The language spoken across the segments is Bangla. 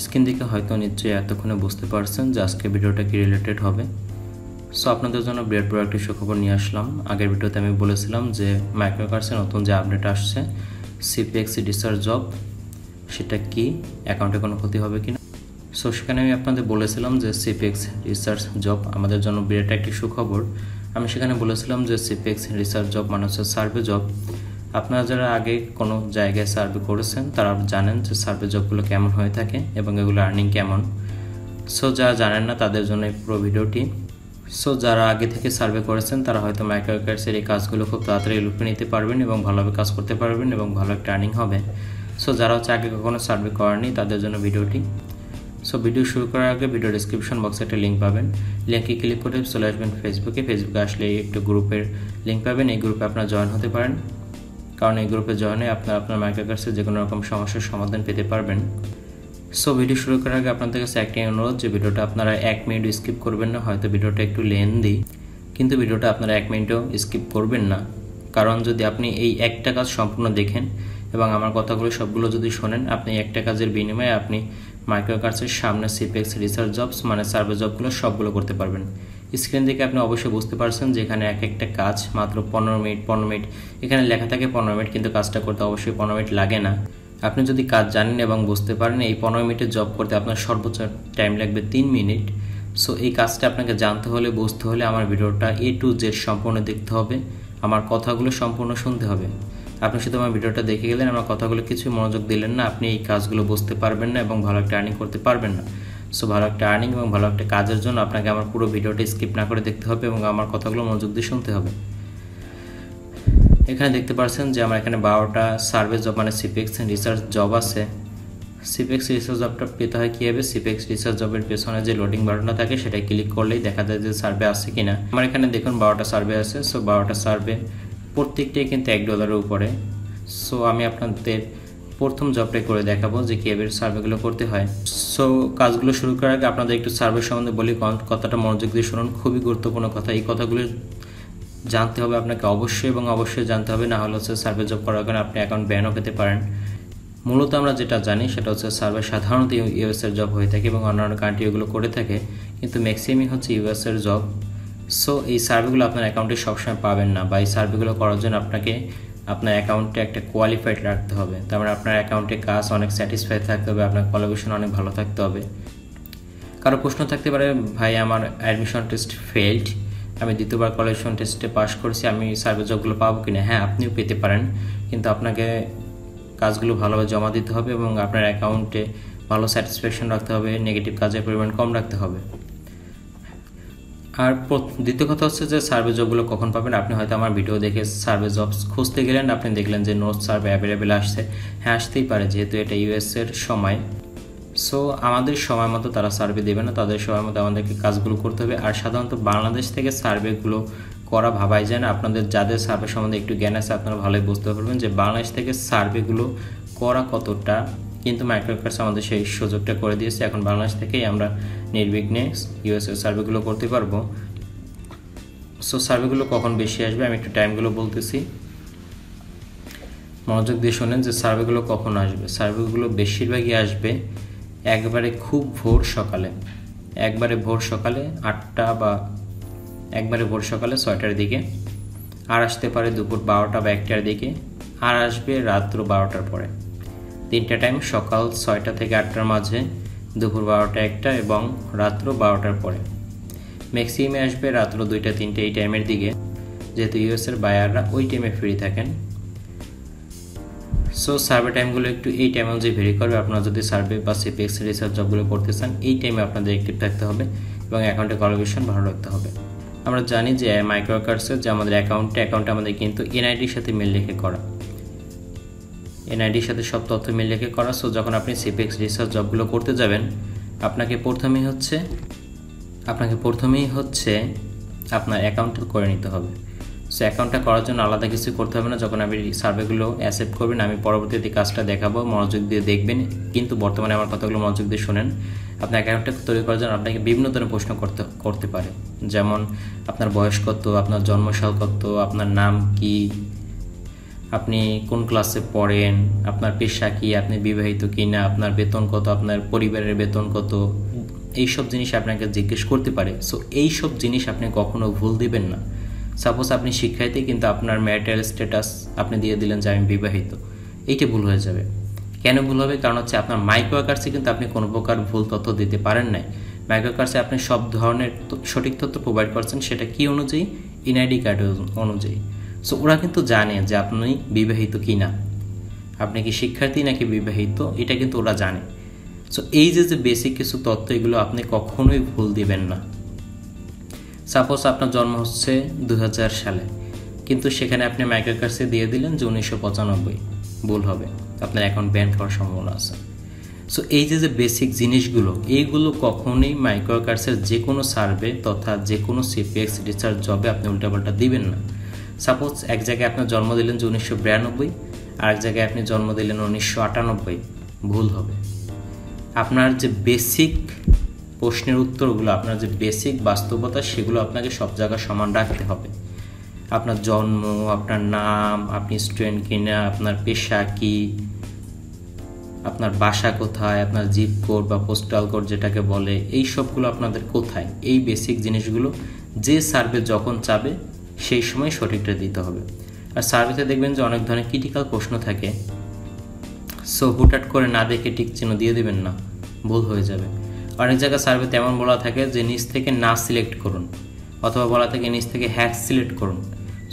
স্ক্রিন দেখে হয়তো নিশ্চয়ই এতক্ষণে বুঝতে পারছেন যে আজকে ভিডিওটা কি রিলেটেড হবে। সো আপনাদের জন্য বিরাট বড় একটি সুখবর নিয়ে আসলাম। আগের ভিডিওতে আমি বলেছিলাম যে মাইক্রোকার্সের নতুন যে আপডেট আসছে সিপিএক্স রিসার্চ জব, সেটা কি, অ্যাকাউন্টে কোনো ক্ষতি হবে কিনা। সো সেখানে আমি আপনাদের বলেছিলাম যে সিপিএক্স রিসার্চ জব আমাদের জন্য বিরাট একটি সুখবর। আমি সেখানে বলেছিলাম যে সিপিএক্স রিসার্চ জব মানে হচ্ছে সার্ভে জব। আপনারা যারা আগে কোনো জায়গায় সার্ভে করেছেন তারা জানেন যে সার্ভে জবগুলো কেমন হয়ে থাকে এবং এগুলো আর্নিং কেমন। সো যারা জানেন না তাদের জন্য এই পুরো ভিডিওটি। সো যারা আগে থেকে সার্ভে করেছেন তারা হয়তো মাইক্রোকার্সের এই কাজগুলো খুব তাড়াতাড়ি লুপে নিতে পারবেন এবং ভালোভাবে কাজ করতে পারবেন এবং ভালো একটা আর্নিং হবে। সো যারা হচ্ছে আগে কখনো সার্ভে করেনি তাদের জন্য ভিডিওটি। সো ভিডিও শুরু করার আগে ভিডিও ডিসক্রিপশন বক্সে একটা লিঙ্ক পাবেন, লিঙ্কে ক্লিক করে চলে আসবেন ফেসবুকে আসলে একটু গ্রুপের লিঙ্ক পাবেন। এই গ্রুপে আপনারা জয়েন হতে পারেন, কারণ এই গ্রুপে জয়েনে আপনার মাইক্রোকার্সের যে কোনো রকম সমস্যার সমাধান পেতে পারবেন। সো ভিডিও শুরু করার আগে আপনাদের কাছে একটি অনুরোধ যে ভিডিওটা আপনারা 1 মিনিট স্কিপ করবেন না। হয়তো ভিডিওটা একটু লেন্দি, কিন্তু ভিডিওটা আপনারা 1 মিনিটও স্কিপ করবেন না, কারণ যদি আপনি এই একটা কাজ সম্পূর্ণ দেখেন এবং আমার কথাগুলো সবগুলো যদি শোনেন, আপনি একটা কাজের বিনিময়ে আপনি মাইক্রোকার্সের সামনে সিপিএক্স রিসার্চ জবস মানে সার্ভে জবগুলো সবগুলো করতে পারবেন। স্ক্রিন থেকে আপনি অবশ্যই বুঝতে পারছেন যে এখানে একটা কাজ মাত্র 15 মিনিট, এখানে লেখা থাকে 15 মিনিট, কিন্তু কাজটা করতে অবশ্যই 15 মিনিট লাগে না। আপনি যদি কাজ জানেন এবং বুঝতে পারেন, এই 15 মিনিটের জব করতে আপনার সর্বোচ্চ টাইম লাগবে 3 মিনিট। সো এই কাজটা আপনাকে জানতে হলে, বুঝতে হলে আমার ভিডিওটা A to Z সম্পূর্ণ দেখতে হবে, আমার কথাগুলো সম্পূর্ণ শুনতে হবে। আপনি শুধু আমার ভিডিওটা দেখে গেলেন, আমার কথাগুলো কিছুই মনোযোগ দিলেন না, আপনি এই কাজগুলো বুঝতে পারবেন না এবং ভালো একটা আর্নিং করতে পারবেন না। সো ভালো একটা আর্নিং এবং ভালো একটা কাজের জন্য আপনাকে আমার পুরো ভিডিওটা স্কিপ না করে দেখতে হবে এবং আমার কথাগুলো মনোযোগ দিয়ে শুনতে হবে। এখানে দেখতে পাচ্ছেন যে আমার এখানে 12টা সার্ভে জব মানে সিপিএক্স রিসার্চ জব আছে। সিপিএক্স রিসার্চ জবটা পেতে হয় কীভাবে? সিপিএক্স রিসার্চ জবের পেছনে যে লোডিং বাটনটা থাকে সেটা ক্লিক করলেই দেখা যায় যে সার্ভে আছে কিনা। আমার এখানে দেখুন 12টা সার্ভে আছে। সো 12টা সার্ভে প্রত্যেকটাই কিন্তু $1 উপরে। সো আমি আপনাদের প্রথম জবটাই করে দেখাবো যে কীভাবে সার্ভেগুলো করতে হয়। সো কাজগুলো শুরু করার আগে আপনাদের একটু সার্ভে সম্বন্ধে বলি, কথাটা মনোযোগ দিয়ে শুনুন, খুবই গুরুত্বপূর্ণ কথা। এই কথাগুলো জানতে হবে আপনাকে অবশ্যই এবং অবশ্যই জানতে হবে, না হলে হচ্ছে সার্ভে জব করার কারণে আপনি অ্যাকাউন্ট ব্যানও পেতে পারেন। মূলত আমরা যেটা জানি সেটা হচ্ছে সার্ভে সাধারণত ইউএসের জব হয়ে থাকে এবং অন্যান্য কান্ট্রি এগুলো করে থাকে, কিন্তু ম্যাক্সিমামই হচ্ছে ইউএসের জব। সো এই সার্ভেগুলো আপনার অ্যাকাউন্টে সবসময় পাবেন না, বা এই সার্ভেগুলো করার জন্য আপনাকে আপনার অ্যাকাউন্টে একটা কোয়ালিফাইড রাখতে হবে। তার মানে আপনার অ্যাকাউন্টে কাজ অনেক স্যাটিসফাইড থাকতে হবে, আপনার কোয়ালিফিকেশন অনেক ভালো থাকতে হবে। কারো প্রশ্ন থাকতে পারে, ভাই আমার অ্যাডমিশন টেস্ট ফেইল্ড, আমি দ্বিতীয়বার কোয়ালিফিকেশন টেস্টে পাস করেছি, আমি সার্ভে জবগুলো পাবো কিনা? হ্যাঁ, আপনিও পেতে পারেন, কিন্তু আপনাকে কাজগুলো ভালোভাবে জমা দিতে হবে এবং আপনার অ্যাকাউন্টে ভালো স্যাটিসফ্যাকশন রাখতে হবে, নেগেটিভ কাজের পরিমাণ কম রাখতে হবে। আর দ্বিতীয় কথা হচ্ছে যে সার্ভে জবগুলো কখন পাবেন? আপনি হয়তো আমার ভিডিও দেখে সার্ভে জবস খুঁজতে গেলেন, আপনি দেখলেন যে নোট সার্ভে অ্যাভেলেবেল আসছে। হ্যাঁ, আসতেই পারে, যেহেতু এটা ইউএসের সময়। সো আমাদের সময় মতো তারা সার্ভে দেবে না, তাদের সময় মতো আমাদেরকে কাজগুলো করতে হবে। আর সাধারণত বাংলাদেশ থেকে সার্ভেগুলো করা ভাবাই যায় না। আপনাদের যাদের সার্ভে সম্বন্ধে একটু জ্ঞান আছে আপনারা ভালোই বুঝতে পারবেন যে বাংলাদেশ থেকে সার্ভেগুলো করা কতটা, কিন্তু মাইক্রোকার্স আমাদের সেই সুযোগটা করে দিয়েছে। এখন বাংলাদেশ থেকেই আমরা নির্বিঘ্নে ইউএসএর সার্ভেগুলো করতে পারবো। সো সার্ভেগুলো কখন বেশি আসবে আমি একটু টাইমগুলো বলতেছি, মনোযোগ দিয়ে শোনেন যে সার্ভেগুলো কখন আসবে। সার্ভেগুলো বেশিরভাগই আসবে একবারে খুব ভোর সকালে, একবারে ভোর সকালে 8টা বা একবারে ভোর সকালে 6টার দিকে, আর আসতে পারে দুপুর 12টা বা 1টার দিকে, আর আসবে রাত্র 12টার পরে। 3টা টাইম, সকাল 6টা থেকে 8টার মাঝে, দুপুর 12টা 1টা এবং রাত্র 12টার পরে। ম্যাক্সিমামে আসবে রাত্র 2টা 3টে এই টাইমের দিকে, যেহেতু ইউএসের বায়াররা ওই টাইমে ফ্রি থাকেন। সো সার্ভে টাইমগুলো একটু এই টাইম অনুযায়ী ভেরি করবে। আপনারা যদি সার্ভে বা সিপিএক্স রিসার্চ জবগুলো করতে চান, এই টাইমে আপনাদের অ্যাক্টিভ থাকতে হবে এবং অ্যাকাউন্টে কোয়ালিফিকেশন ভালো রাখতে হবে। আমরা জানি যে মাইক্রোকার্সের যে আমাদের অ্যাকাউন্টে আমাদের কিন্তু এনআইডির সাথে মিল রেখে করা, এনআইডির সাথে সব তথ্য মিল রেখে করা। সো যখন আপনি সিপিএক্স রিসার্চ জবগুলো করতে যাবেন, আপনাকে প্রথমেই হচ্ছে আপনার অ্যাকাউন্টটা করে নিতে হবে। সো অ্যাকাউন্টটা করার জন্য আলাদা কিছু করতে হবে না। যখন আপনি সার্ভেগুলো অ্যাকসেপ্ট করবেন, আমি পরবর্তীতে কাজটা দেখাবো, মনোযোগ দিয়ে দেখবেন, কিন্তু বর্তমানে আমার কথাগুলো মনোযোগ দিয়ে শোনেন। আপনার অ্যাকাউন্টটা তৈরি করার জন্য আপনাকে বিভিন্ন ধরনের প্রশ্ন করতে পারে, যেমন আপনার বয়স কত, আপনার জন্মসাল কত, আপনার নাম কি, আপনি কোন ক্লাসে পড়েন, আপনার পেশা কি, আপনি বিবাহিত কি না, আপনার বেতন কত, আপনার পরিবারের বেতন কত, এইসব জিনিস আপনাকে জিজ্ঞেস করতে পারে। সো এইসব জিনিস আপনি কখনো ভুল দিবেন না। সাপোজ আপনি শিক্ষার্থী কিন্তু আপনার ম্যারিটাল স্ট্যাটাস আপনি দিয়ে দিলেন যে আমি বিবাহিত, এইটা ভুল হয়ে যাবে। কেন ভুল হবে? কারণ হচ্ছে আপনার মাইক্রো আকার্সে কিন্তু আপনি কোনো প্রকার ভুল তথ্য দিতে পারেন নাই। মাইক্রো আকার্সে আপনি সব ধরনের সঠিক তথ্য প্রোভাইড করছেন, সেটা কি অনুযায়ী? এনআইডি কার্ড অনুযায়ী। সো ওরা কিন্তু জানে যে আপনি বিবাহিত কি না, আপনি কি শিক্ষার্থী নাকি বিবাহিত, এটা কিন্তু ওরা জানে। সো এই যে বেসিক কিছু তথ্য, এগুলো আপনি কখনোই ভুল দিবেন না। সাপোজ আপনার জন্ম হচ্ছে 2000 সালে, কিন্তু সেখানে আপনি মাইক্রো আকার্সে দিয়ে দিলেন যে 1995, ভুল হবে, আপনার অ্যাকাউন্ট ব্যান করার সম্ভাবনা আছে। সো এই যে বেসিক জিনিসগুলো, এইগুলো কখনোই মাইক্রো আকার্সের যে কোনো সার্ভে তথা যে কোনো সিপিএক্স রিসার্চ জবে আপনি উল্টাপাল্টা দিবেন না। সাপোজ এক জায়গায় আপনার জন্ম দিলেন যে 1992, আর এক জায়গায় আপনি জন্ম দিলেন 1998, ভুল হবে। আপনার যে বেসিক প্রশ্নের উত্তরগুলো, আপনার যে বেসিক বাস্তবতা, সেগুলো আপনাকে সব জায়গায় সমান রাখতে হবে। আপনার জন্ম, আপনার নাম, আপনি স্টুডেন্ট কিনা, আপনার পেশা কি, আপনার বাসা কোথায়, আপনার জিপ কোড বা পোস্টাল কোড যেটাকে বলে, এই সবগুলো আপনাদের কোথায়, এই বেসিক জিনিসগুলো যে সার্ভে যখন চাবে সেই সময় সঠিকটা দিতে হবে। আর সার্ভেতে দেখবেন যে অনেক ধরনের ক্রিটিক্যাল প্রশ্ন থাকে, সো হুটহাট করে না দেখে টিক চিহ্ন দিয়ে দেবেন না, ভুল হয়ে যাবে। অনেক জায়গায় সার্ভে তেমন বলা থাকে যে নিচ থেকে না সিলেক্ট করুন, অথবা বলা থাকে নিচ থেকে হ্যাঁ সিলেক্ট করুন।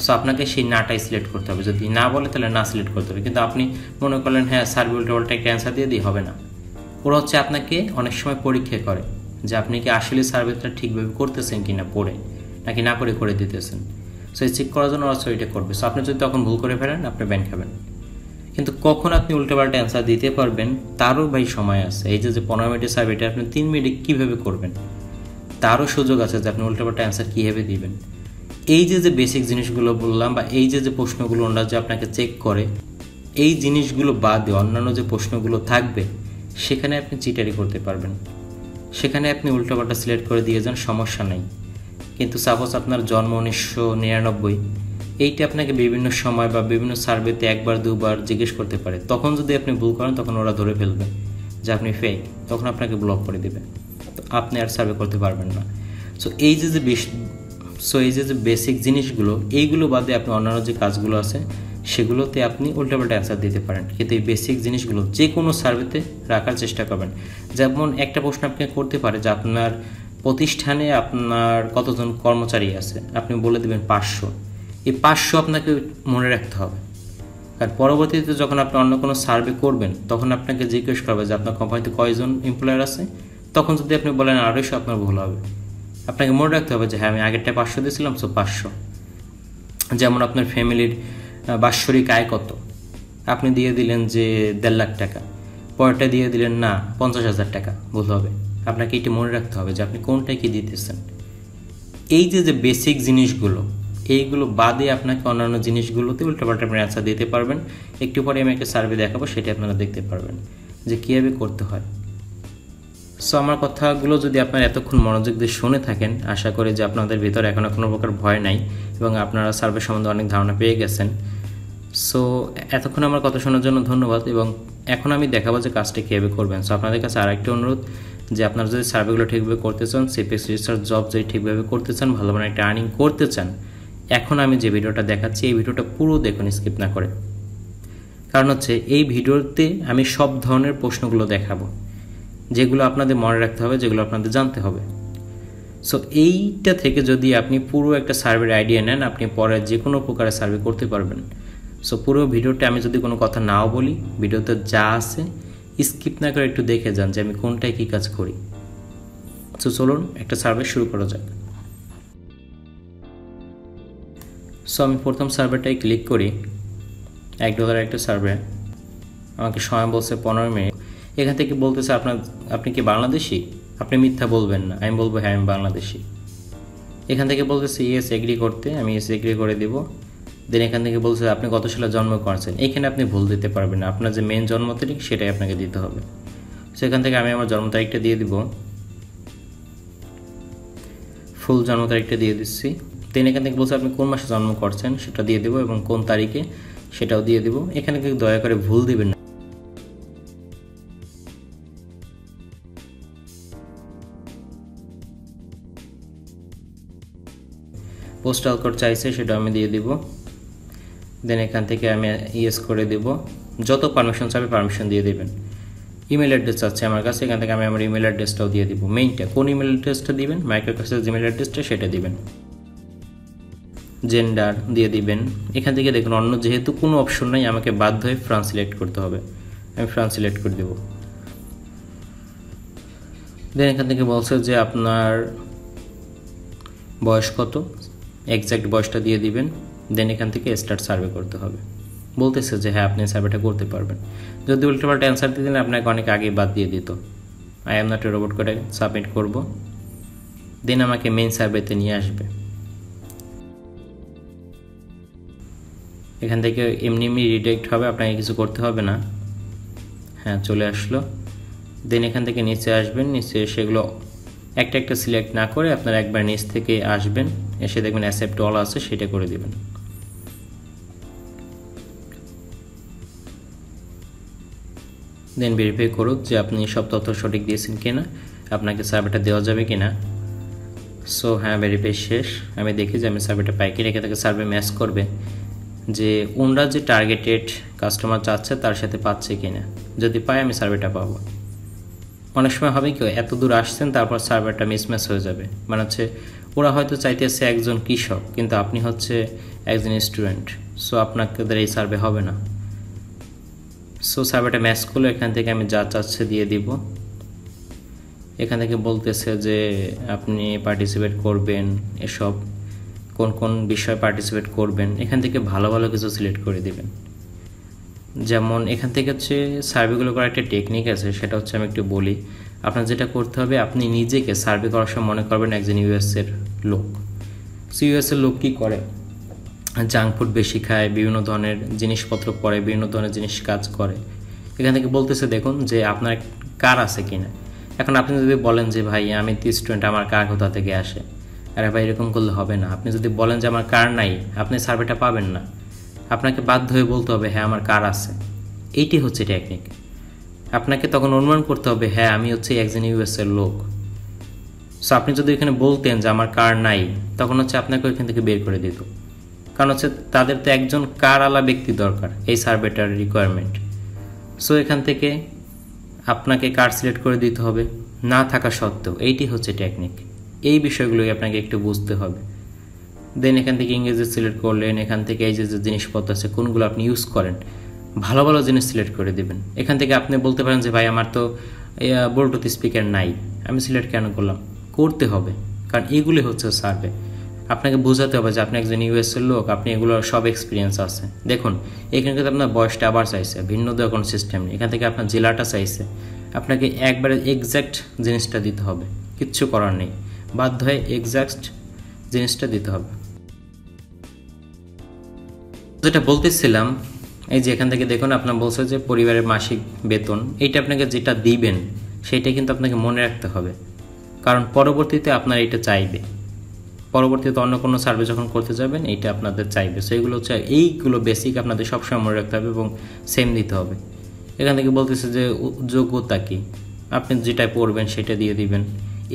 সো আপনাকে সেই নাটাই সিলেক্ট করতে হবে, যদি না বলে তাহলে না সিলেক্ট করতে হবে। কিন্তু আপনি মনে করলেন হ্যাঁ সার্ভে উল্টা একটা অ্যান্সার দিয়ে দিই, হবে না। ওরা হচ্ছে আপনাকে অনেক সময় পরীক্ষা করে যে আপনি কি আসলে সার্ভেটা ঠিকভাবে করতেছেন কি না, পড়ে নাকি না পড়ে করে দিতেছেন। সো এই চেক করার জন্য ওরা এটা করবে। সো আপনি যদি তখন ভুল করে ফেলেন, আপনি ব্যান খাবেন। কিন্তু কখন আপনি উল্টোপাল্টা অ্যান্সার দিতে পারবেন তারও ভাই সময় আছে। এই যে 15 মিনিটের সার্ভেটা আপনি 3 মিনিটে কীভাবে করবেন, তারও সুযোগ আছে যে আপনি উল্টোপাল্টা অ্যান্সার কীভাবে দিবেন। এই যে বেসিক জিনিসগুলো বললাম, বা এই যে প্রশ্নগুলো ওনারা যে আপনাকে চেক করে, এই জিনিসগুলো বাদে অন্যান্য যে প্রশ্নগুলো থাকবে সেখানে আপনি চিটারি করতে পারবেন, সেখানে আপনি উল্টোপাল্টা সিলেক্ট করে দিয়ে যান, সমস্যা নেই। কিন্তু সাপোজ আপনার জন্ম 1999, এইটা আপনাকে বিভিন্ন সময় বা বিভিন্ন সার্ভেতে একবার দুবার জিজ্ঞেস করতে পারে। তখন যদি আপনি ভুল করেন, তখন ওরা ধরে ফেলবে যে আপনি ফেক, তখন আপনাকে ব্লক করে দেবে, তো আপনি আর সার্ভে করতে পারবেন না। সো এই যে বেসিক জিনিসগুলো, এইগুলো বাদে আপনি অন্যান্য যে কাজগুলো আছে সেগুলোতে আপনি উল্টাপাল্টা অ্যান্সার দিতে পারেন। কিন্তু এই বেসিক জিনিসগুলো যে কোনো সার্ভেতে রাখার চেষ্টা করবেন। যেমন একটা প্রশ্ন আপনি করতে পারে যে আপনার প্রতিষ্ঠানে আপনার কতজন কর্মচারী আছে, আপনি বলে দেবেন 500। এই 500 আপনাকে মনে রাখতে হবে, আর পরবর্তীতে যখন আপনি অন্য কোনো সার্ভে করবেন তখন আপনাকে জিজ্ঞেস করবে যে আপনার কোম্পানিতে কয়জন এমপ্লয়ার আছে। তখন যদি আপনি বলেন 250, আপনার ভুল হবে। আপনাকে মনে রাখতে হবে যে হ্যাঁ আমি আগেরটা 500 দিয়েছিলাম, সো 500। যেমন আপনার ফ্যামিলির বাৎসরিক আয় কত, আপনি দিয়ে দিলেন যে 1.5 লাখ টাকা, পরেরটা দিয়ে দিলেন না 50,000 টাকা, ভুল হবে। আপনাকে এটি মনে রাখতে হবে যে আপনি কোনটায় কী দিতেছেন। এই যে বেসিক জিনিসগুলো, এইগুলো বাদে আপনাকে অন্যান্য জিনিসগুলোতে উল্টাপাল্টা আপনি অ্যান্সার দিতে পারবেন। একটু পরে আমি একটা সার্ভে দেখাবো, সেটা আপনারা দেখতে পারবেন যে কীভাবে করতে হয়। সো আমার কথাগুলো যদি আপনারা এতক্ষণ মনোযোগ দিয়ে শুনে থাকেন, আশা করি যে আপনাদের ভিতরে এখনও কোনো প্রকার ভয় নাই এবং আপনারা সার্ভে সম্বন্ধে অনেক ধারণা পেয়ে গেছেন। সো এতক্ষণ আমার কথা শোনার জন্য ধন্যবাদ, এবং এখন আমি দেখাবো যে কাজটা কীভাবে করবেন। সো আপনাদের কাছে আরেকটি অনুরোধ যে আপনারা যদি সার্ভেগুলো ঠিকভাবে করতে চান, সিপিএক্স রিসার্চ জব যদি ঠিকভাবে করতে চান, ভালো মানে একটা আর্নিং করতে চান, এখন আমি যে ভিডিওটা দেখাচ্ছি এই ভিডিওটা পুরো দেখুন, স্কিপ না করে। কারণ হচ্ছে এই ভিডিওতে আমি সব ধরনের প্রশ্নগুলো দেখাবো, যেগুলো আপনাদের মনে রাখতে হবে, যেগুলো আপনাদের জানতে হবে। সো এইটা থেকে যদি আপনি পুরো একটা সার্ভের আইডিয়া নেন, আপনি পরে যে কোনো প্রকারের সার্ভে করতে পারবেন। সো পুরো ভিডিওতে আমি যদি কোনো কথা নাও বলি, ভিডিওতে যা আছে স্কিপ না করে একটু দেখে যান যে আমি কোনটায় কী কাজ করি। সো চলুন একটা সার্ভে শুরু করা যাক। সো আমি প্রথম সার্ভেটাই ক্লিক করি, $1 একটা সার্ভে, আমাকে সময় বলছে 15 মিনিট। এখান থেকে বলতেছে আপনি কি বাংলাদেশি, আপনি মিথ্যা বলবেন না, আমি বলবো হ্যাঁ আমি বাংলাদেশি। এখান থেকে বলতেছে ইয়েস এগ্রি করতে, আমি ইয়েস এগ্রি করে দিব। দেন এখান থেকে বলছে আপনি কত সালে জন্ম করেছেন, এখানে আপনি ভুল দিতে পারবেন না, আপনার যে মেন জন্ম তারিখ সেটাই আপনাকে দিতে হবে। সেখান থেকে আমি আমার জন্ম তারিখটা দিয়ে দিব, ফুল জন্ম তারিখটা দিয়ে দিচ্ছি। দেন এখান থেকে বলছে আপনি কোন মাসে জন্ম করছেন সেটা দিয়ে দেবো এবং কোন তারিখে সেটাও দিয়ে দিব। এখানে কিন্তু দয়া করে ভুল দিবেন না। পোস্টাল কোড চাইছে, সেটা আমি দিয়ে দিব। দেন এখান থেকে আমি ইয়েস করে দেব। যত পারমিশন চাইবে পারমিশন দিয়ে দেবেন। ইমেল অ্যাড্রেস আছে আমার কাছে, এখান থেকে আমি আমার ইমেল অ্যাড্রেসটাও দিয়ে দিব। মেইনটা কোন ইমেল অ্যাড্রেসটা দিবেন, মাইক্রোকার্সের জিমেল অ্যাড্রেসটা সেটা দিবেন। জেন্ডার দিয়ে দিবেন। এখান থেকে দেখুন অন্য যেহেতু কোনো অপশন নাই, আমাকে বাধ্য হয়ে ফ্রান্স সিলেক্ট করতে হবে। আমি ফ্রান্স সিলেক্ট করে দেব। দেন এখান থেকে বলছে যে আপনার বয়স কত, এক্স্যাক্ট বয়সটা দিয়ে দিবেন। দেন এখান থেকে স্টার্ট সার্ভে করতে হবে। বলতেছে যে হ্যাঁ আপনি সার্ভেটা করতে পারবেন। যদি উল্টোপাল্টা অ্যান্সার দিয়ে দিলে আপনাকে অনেক আগে বাদ দিয়ে দিত। I am not a robot করে সাবমিট করব। দেন আমাকে মেইন সার্ভেতে নিয়ে আসবে। এখান থেকে এমনি রিডাইরেক্ট হবে, আপনাকে কিছু করতে হবে না। হ্যাঁ চলে আসলো। দেন এখান থেকে নিচে আসবেন। নিচে সেগুলো একটা একটা সিলেক্ট না করে আপনারা একবার নিচ থেকে আসবেন, এসে দেখবেন অ্যাকসেপ্ট অল আছে, সেটা করে দিবেন। দেন ভেরিফাই করুক যে আপনি সব তথ্য সঠিক দিয়েছেন কিনা, আপনাকে সার্ভেটা দেওয়া যাবে কিনা। সো হ্যাঁ ভেরিফাই শেষ। আমি দেখি যে আমি সার্ভেটা পাই কিনা। এখান থেকে সার্ভে ম্যাচ করবে যে ওনরা যে টার্গেটেড কাস্টমার চাচ্ছে তার সাথে পাচ্ছে কিনা। যদি পাই আমি সার্ভেটা পাবো। অনেক সময় হবে কি এত দূর আসছেন তারপর সার্ভারটা মিসম্যাচ হয়ে যাবে, মানে হচ্ছে ওরা হয়তো চাইতেছে একজন কৃষক কিন্তু আপনি হচ্ছে একজন স্টুডেন্ট, সো আপনাদের এই সার্ভে হবে না। সো সার্ভেটা ম্যাচ করলে এখান থেকে আমি যা চাচ্ছে দিয়ে দিব। এখান থেকে বলতেছে যে আপনি পার্টিসিপেট করবেন, এসব কোন কোন বিষয়ে পার্টিসিপেট করবেন। এখান থেকে ভালো ভালো কিছু সিলেক্ট করে দিবেন। যেমন এখান থেকে হচ্ছে সার্ভেগুলো করার একটা টেকনিক আছে, সেটা হচ্ছে আমি একটু বলি। আপনার যেটা করতে হবে, আপনি নিজেকে সার্ভে করার সময় মনে করবেন একজন ইউএসের লোক। সো ইউএসের লোক কী করে, জাঙ্ক ফুড বেশি খায়, বিভিন্ন ধরনের জিনিসপত্র পরে, বিভিন্ন ধরনের জিনিস কাজ করে। এখান থেকে বলতেছে দেখুন যে আপনার কার আছে কিনা। এখন আপনি যদি বলেন যে ভাই আমি তো স্টুডেন্ট, আমার কার কোথা থেকে আসে, আরে ভাই এরকম করলে হবে না। আপনি যদি বলেন যে আমার কার নাই, আপনি সার্ভেটা পাবেন না। আপনাকে বাধ্য হয়ে বলতে হবে হ্যাঁ আমার কার আছে। এইটি হচ্ছে টেকনিক। আপনাকে তখন অনুমান করতে হবে হ্যাঁ আমি হচ্ছে একজন ইউএসের লোক। সো আপনি যদি এখানে বলতেন যে আমার কার নাই, তখন হচ্ছে আপনাকে ওইখান থেকে বের করে দিত। কারণ হচ্ছে তাদের তো একজন কার আলা ব্যক্তি দরকার এই সার্ভেটার রিকোয়ারমেন্ট। সো এখান থেকে আপনাকে কার সিলেক্ট করে দিতে হবে না থাকা সত্ত্বেও। এইটি হচ্ছে টেকনিক। এই বিষয়গুলোই আপনাকে একটু বুঝতে হবে। দেন এখান থেকে ইংরেজি সিলেক্ট করলেন। এখান থেকে এই যে জিনিসপত্র আছে কোনগুলো আপনি ইউজ করেন, ভালো ভালো জিনিস সিলেক্ট করে দেবেন। এখান থেকে আপনি বলতে পারেন যে ভাই আমার তো ব্লুটুথ স্পিকার নাই, আমি সিলেক্ট কেন করলাম, করতে হবে। কারণ এগুলি হচ্ছে সার্ভে। আপনাকে বোঝাতে হবে যে আপনি একজন ইউএসের লোক, আপনি এগুলোর সব এক্সপিরিয়েন্স আছে। দেখুন এখানে কিন্তু আপনার বয়সটা আবার চাইছে, ভিন্ন দেওয়ার কোনো সিস্টেম নেই। এখান থেকে আপনার জেলাটা চাইছে, আপনাকে একবারে এক্স্যাক্ট জিনিসটা দিতে হবে, কিচ্ছু করার নেই। বাধ্য হয়ে এক্স্যাক্ট জিনিসটা দিতে হবে। যেটা বলতেছিলাম, এই যে এখান থেকে দেখুন আপনার বলছে যে পরিবারের মাসিক বেতন, এইটা আপনাকে যেটা দিবেন সেইটা কিন্তু আপনাকে মনে রাখতে হবে। কারণ পরবর্তীতে আপনার এইটা চাইবে, পরবর্তীতে অন্য কোনো সার্ভে যখন করতে যাবেন এইটা আপনাদের চাইবে। সো এইগুলো হচ্ছে এইগুলো বেসিক আপনাদের সবসময় মনে রাখতে হবে এবং সেম দিতে হবে। এখান থেকে বলতেছে যে যোগ্যতা কী, আপনি যেটা পড়বেন সেটা দিয়ে দিবেন।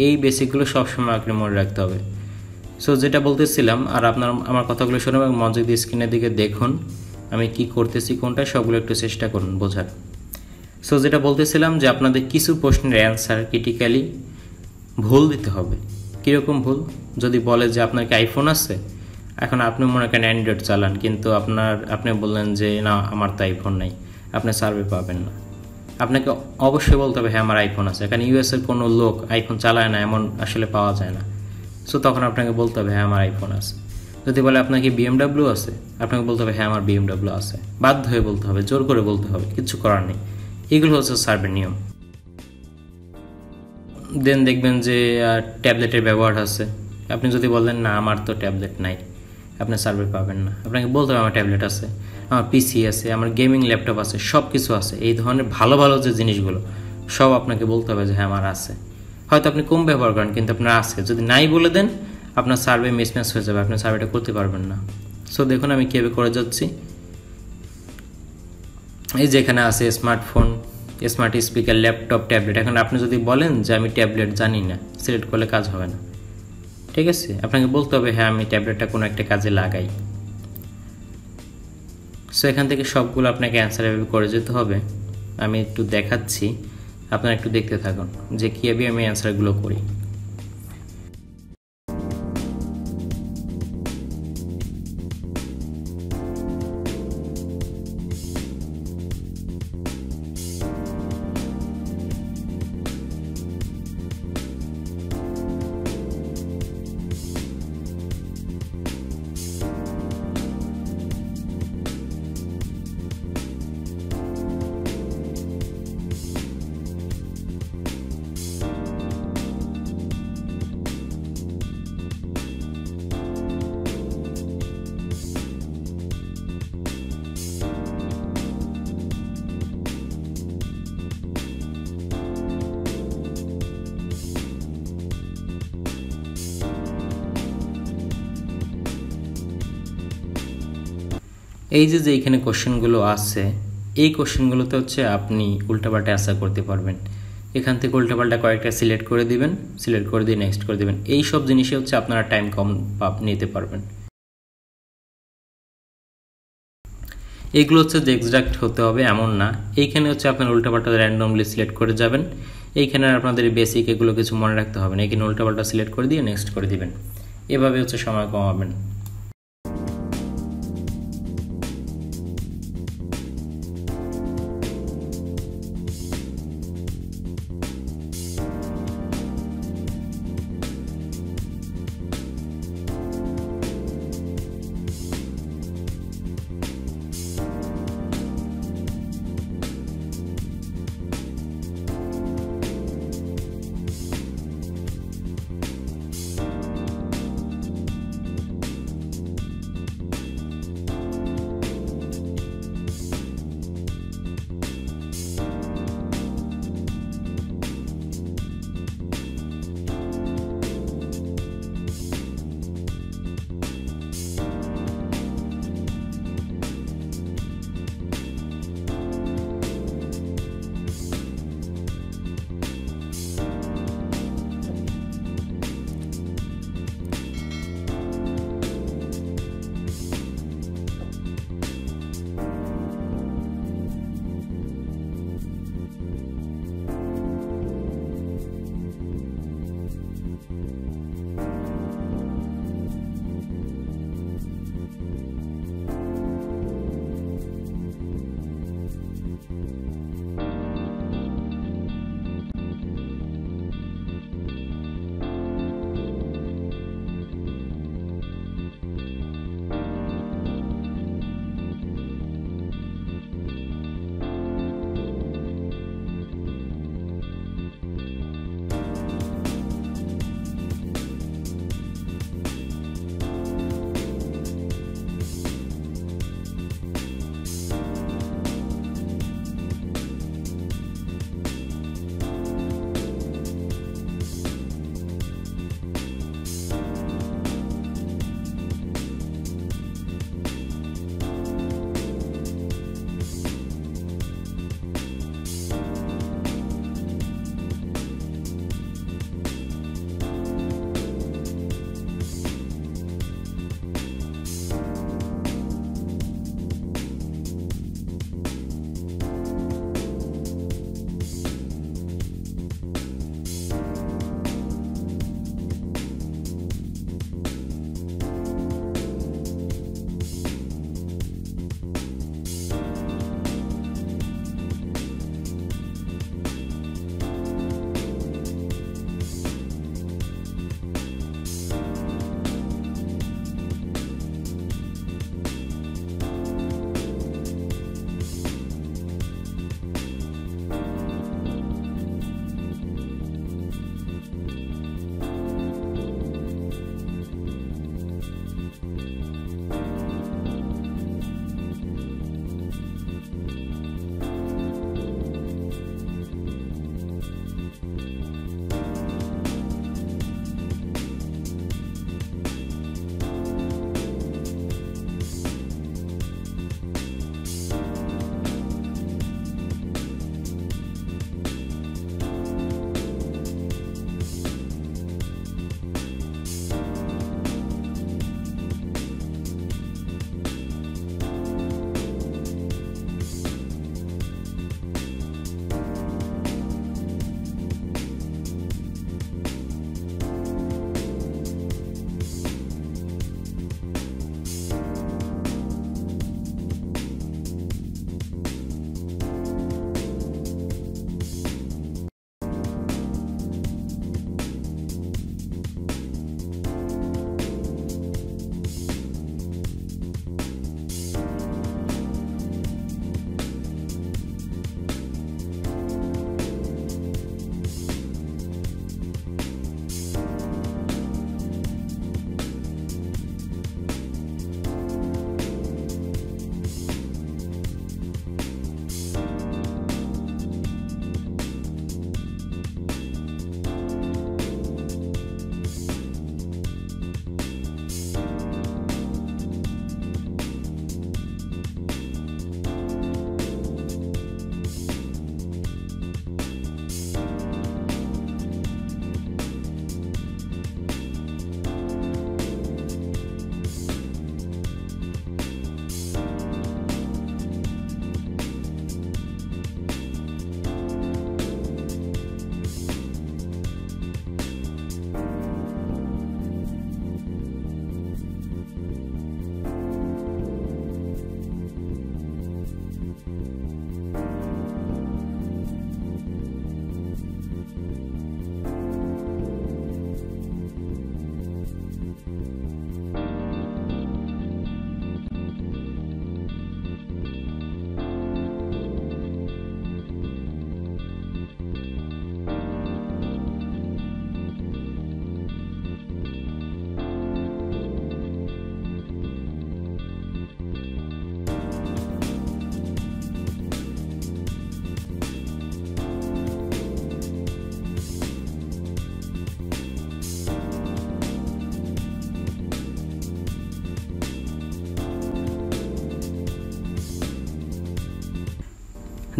এই বেসিকগুলো সবসময় আপনি মনে রাখতে হবে। সো যেটা বলতেছিলাম, আর আপনার আমার কথাগুলো শুনুন এবং মনোযোগ দিয়ে স্ক্রিনের দিকে দেখুন আমি কি করতেছি কোনটা, সবগুলো একটু চেষ্টা করুন বোঝার। সো যেটা বলতেছিলাম যে আপনাদের কিছু প্রশ্নের অ্যান্সার ক্রিটিক্যালি ভুল দিতে হবে। কীরকম ভুল, যদি বলে যে আপনার কি আইফোন আছে, এখন আপনি মনে করেন অ্যান্ড্রয়েড চালান কিন্তু আপনি বললেন যে না আমার তো আইফোন নাই, আপনি সার্ভে পাবেন না। আপনাকে অবশ্যই বলতে হবে হ্যাঁ আমার আইফোন আছে। এখানে ইউএসের কোনো লোক আইফোন চালায় না এমন আসলে পাওয়া যায় না। সো তখন আপনাকে বলতে হবে হ্যাঁ আমার আইফোন আছে। যদি বলে আপনার কি বিএমডাব্লিউ আছে, আপনাকে বলতে হবে হ্যাঁ আমার বিএমডাব্লিউ আছে। বাধ্য হয়ে বলতে হবে, জোর করে বলতে হবে, কিচ্ছু করার নেই। এগুলো হচ্ছে সার্ভের নিয়ম। দেন দেখবেন যে ট্যাবলেটের ব্যবহার আছে। আপনি যদি বলেন না আমার তো ট্যাবলেট নাই, আপনি সার্ভে পাবেন না। আপনাকে বলতে হবে আমার ট্যাবলেট আছে, আমার পিসি আছে, আমার গেমিং ল্যাপটপ আছে, সব কিছু আছে। এই ধরনের ভালো ভালো যে জিনিসগুলো সব আপনাকে বলতে হবে যে হ্যাঁ আমার আছে। হয়তো আপনি কম ব্যবহার করেন কিন্তু আপনার আছে। যদি নাই বলে দেন আপনার সার্ভে মিসম্যাচ হয়ে যাবে, আপনি সার্ভেটা করতে পারবেন না। সো দেখুন আমি কীভাবে করে যাচ্ছি। এই যেখানে আছে smartphone, smart speaker, laptop, tablet. এখন আপনি যদি বলেন যে আমি ট্যাবলেট জানি না, সিলেক্ট করলে কাজ হবে না। ঠিক আছে, আপনাকে বলতে হবে হ্যাঁ আমি ট্যাবলেটটা কোনো একটা কাজে লাগাই। সো এখান থেকে সবগুলো আপনাকে অ্যান্সার এভাবে করে যেতে হবে। আমি একটু দেখাচ্ছি, আপনারা একটু দেখতে থাকুন যে কীভাবে আমি অ্যান্সারগুলো করি। এই যে এইখানে কোশ্চেনগুলো আছে, এই কোশ্চেনগুলোতে হচ্ছে আপনি উল্টাপাল্টা অ্যান্সার করতে পারবেন। এখান থেকে উল্টাপাল্টা কয়েকটা সিলেক্ট করে দিবেন, সিলেক্ট করে দিয়ে নেক্সট করে দিবেন। এই সব জিনিসে হচ্ছে আপনারা টাইম কম নিতে পারবেন। এইগুলো হচ্ছে যে এক্সাক্ট হতে হবে এমন না। এইখানে হচ্ছে আপনার উল্টাপাল্টা র্যান্ডমলি সিলেক্ট করে যাবেন। এইখানে আপনাদের বেসিক এগুলো কিছু মনে রাখতে হবে না। এখানে উল্টাপাল্টা সিলেক্ট করে দিয়ে নেক্সট করে দিবেন। এভাবে হচ্ছে সময় কমাবেন।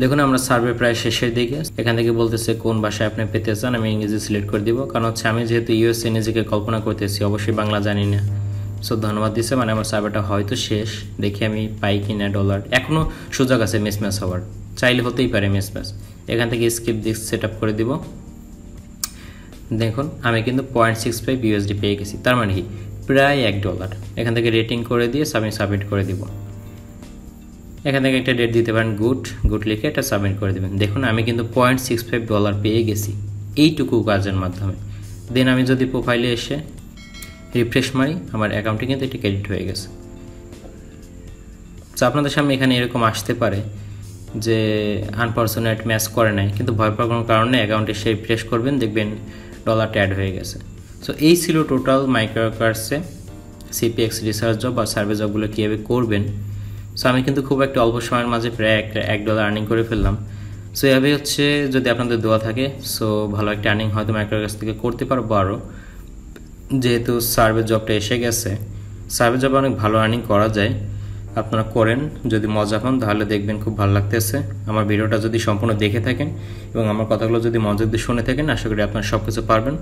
দেখুন আমরা সার্ভে প্রায় শেষের দিকে। এখান থেকে বলতেছে কোন ভাষায় আপনি পেতে চান, আমি ইংরেজি সিলেক্ট করে দিব, কারণ হচ্ছে আমি যেহেতু ইউএসএ নিজেকে কল্পনা করতেছি, অবশ্যই বাংলা জানি না। সো ধন্যবাদ দিচ্ছে, মানে আমার সার্ভেটা হয়তো শেষ, দেখি আমি পাই কিনা ডলার। এখনও সুযোগ আছে মিসম্যাচ হওয়ার, চাইলে হতেই পারে মিসম্যাচ। এখান থেকে স্কিপ দিক সেট আপ করে দিব। দেখুন আমি কিন্তু $0.65 USD পেয়ে গেছি, তার মানে কি প্রায় $1। এখান থেকে রেটিং করে দিয়ে আমি সাবমিট করে দিব। এখান থেকে একটা ডেট দিতে পারেন, গুড লিখে এটা সাবমিট করে দেবেন। দেখুন আমি কিন্তু $0.65 পেয়ে গেছি এইটুকু কাজের মাধ্যমে। দেন আমি যদি প্রোফাইলে এসে রিফ্রেশ মারি, আমার অ্যাকাউন্টে কিন্তু এটি ক্রেডিট হয়ে গেছে। তো আপনাদের সামনে এখানে এরকম আসতে পারে যে আনপারসনেট ম্যাচ করে নাই, কিন্তু ভয় পাওয়ার কোনো কারণে অ্যাকাউন্টে সে রিফ্রেশ করবেন, দেখবেন ডলারটা অ্যাড হয়ে গেছে। সো এই ছিল টোটাল মাইক্রোকার্সে সিপিএক্স রিসার্চ জব বা সার্ভে জবগুলো কীভাবে করবেন। সো আমি কিন্তু খুব একটা অল্প সময়ের মাঝে প্রায় $1 আর্নিং করে ফেললাম। সো এভাবেই হচ্ছে, যদি আপনাদের দোয়া থাকে সো ভালো একটা আর্নিং হয়তো মাইক্রোকার্স থেকে করতে পারবো আরও। যেহেতু সার্ভে জবটা এসে গেছে, সার্ভে জবে অনেক ভালো আর্নিং করা যায়, আপনারা করেন। যদি মজা পান তাহলে দেখবেন খুব ভালো লাগতেছে। আমার ভিডিওটা যদি সম্পূর্ণ দেখে থাকেন এবং আমার কথাগুলো যদি মনোযোগ দিয়ে শুনে থাকেন, আশা করি আপনারা সব কিছু পারবেন।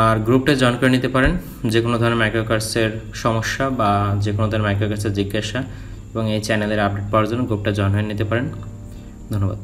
আর গ্রুপটা জয়েন করে নিতে পারেন, যে কোনো ধরনের মাইক্রোকার্সের সমস্যা বা যে কোনো ধরনের মাইক্রোকার্সের জিজ্ঞাসা এবং এই চ্যানেলের আপডেট পাওয়ার জন্য গ্রুপটা জয়েন হয়ে নিতে পারেন। ধন্যবাদ।